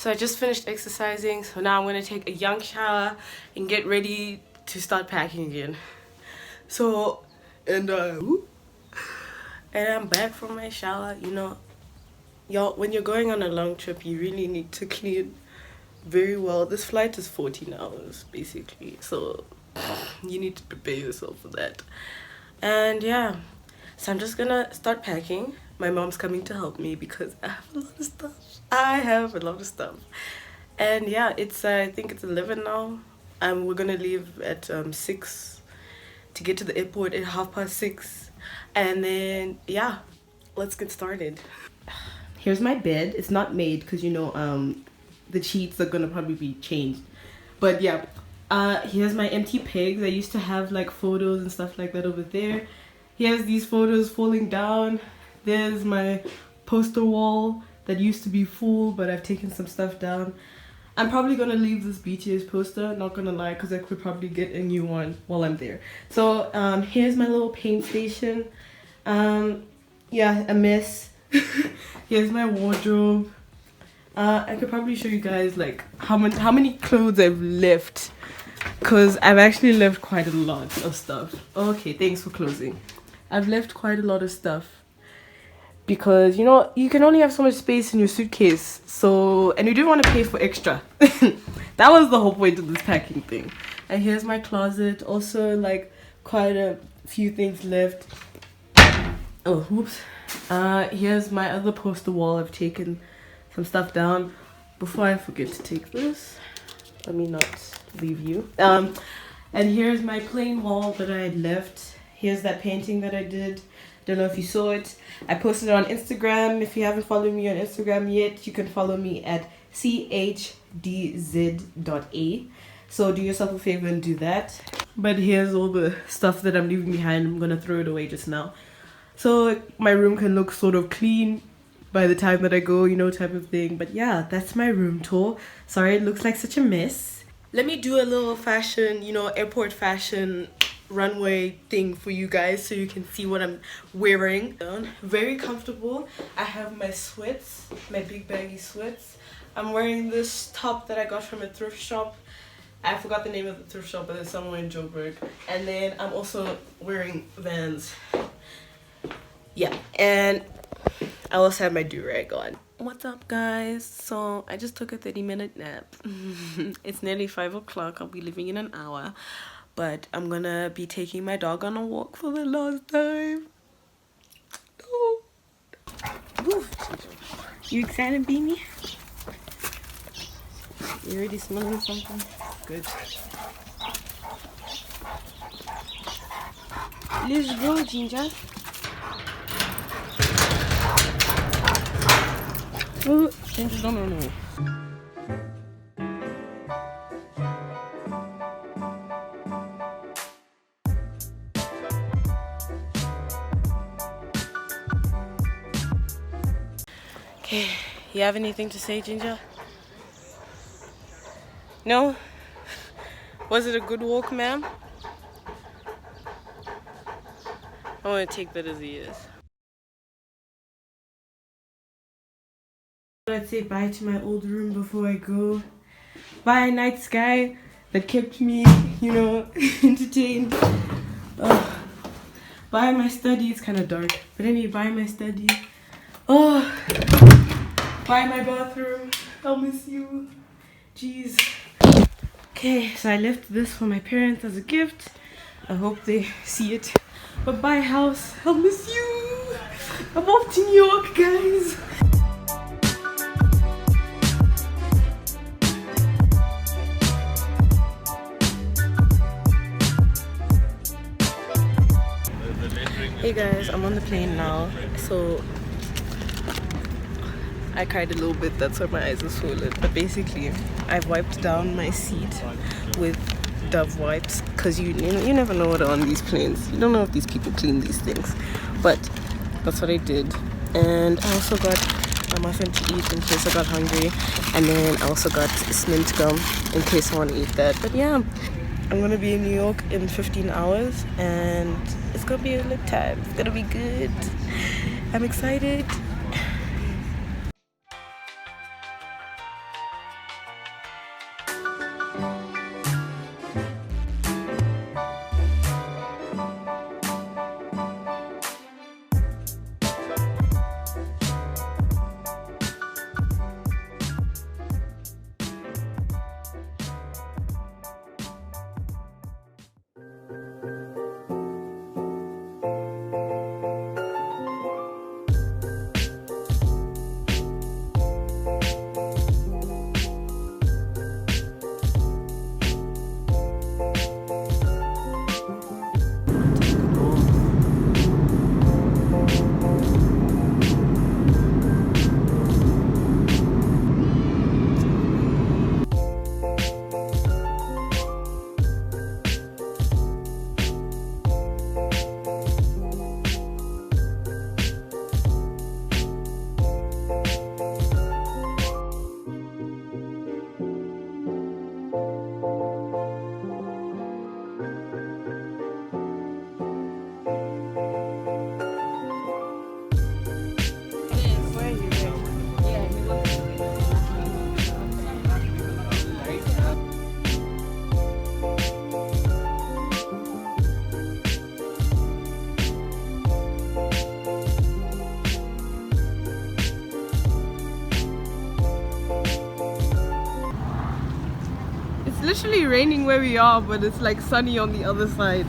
So I just finished exercising, so now I'm gonna take a young shower and get ready to start packing again. So, and I'm back from my shower. You know, y'all, when you're going on a long trip, you really need to clean very well. This flight is 14 hours basically, so you need to prepare yourself for that. And yeah, so I'm just gonna start packing. My mom's coming to help me because I have a lot of stuff. I have a lot of stuff. And yeah, it's I think it's 11 now. We're gonna leave at 6 to get to the airport at 6:30. And then yeah, let's get started. Here's my bed. It's not made because, you know, the sheets are gonna probably be changed. But yeah, here's my empty pegs. I used to have like photos and stuff like that over there. Here's these photos falling down. There's my poster wall that used to be full, but I've taken some stuff down. I'm probably gonna leave this BTS poster, not gonna lie, because I could probably get a new one while I'm there. So here's my little paint station. Yeah, a mess. Here's my wardrobe. I could probably show you guys like how many clothes I've left, because I've actually left quite a lot of stuff. Okay, thanks for closing. I've left quite a lot of stuff because, you know, you can only have so much space in your suitcase, so, and you didn't want to pay for extra. That was the whole point of this packing thing. And here's my closet, also like quite a few things left. Oh, whoops. Here's my other poster wall. I've taken some stuff down. Before I forget to take this, let me not leave you. And here's my plain wall that I had left. Here's that painting that I did. Don't know if you saw it. I posted it on Instagram. If you haven't followed me on Instagram yet, you can follow me at chdz.a. So do yourself a favor and do that. But here's all the stuff that I'm leaving behind. I'm gonna throw it away just now, so my room can look sort of clean by the time that I go, you know, type of thing. But yeah, that's my room tour. Sorry it looks like such a mess. Let me do a little fashion, you know, airport fashion runway thing for you guys so you can see what I'm wearing. Very comfortable. I have my sweats, my big baggy sweats. I'm wearing this top that I got from a thrift shop. I forgot the name of the thrift shop, but it's somewhere in Joburg. And then I'm also wearing Vans. Yeah, and I also have my do-rag on. What's up, guys? So I just took a 30-minute nap. It's nearly 5 o'clock. I'll be leaving in an hour, but I'm gonna be taking my dog on a walk for the last time. Oh. You excited, Beanie? You already smelling something? Good. Let's go, Ginger. Oh, Ginger's don't run away. Okay, you have anything to say, Ginger? No? Was it a good walk, ma'am? I want to take that as he is. I'd say bye to my old room before I go. Bye, night sky that kept me, you know, entertained. Bye, my study. It's kind of dark, but anyway, bye, my study. Oh, bye, my bathroom. I'll miss you. Jeez. Okay, so I left this for my parents as a gift. I hope they see it. But bye, house. I'll miss you. I'm off to New York, guys. Hey guys, I'm on the plane now. So I cried a little bit, that's why my eyes are swollen. But basically, I've wiped down my seat with Dove wipes, because you never know what are on these planes. You don't know if these people clean these things. But that's what I did. And I also got a muffin to eat in case I got hungry. And then I also got mint gum in case I want to eat that. But yeah, I'm going to be in New York in 15 hours. And it's going to be a lit time. It's going to be good. I'm excited. literally raining where we are, but it's like sunny on the other side.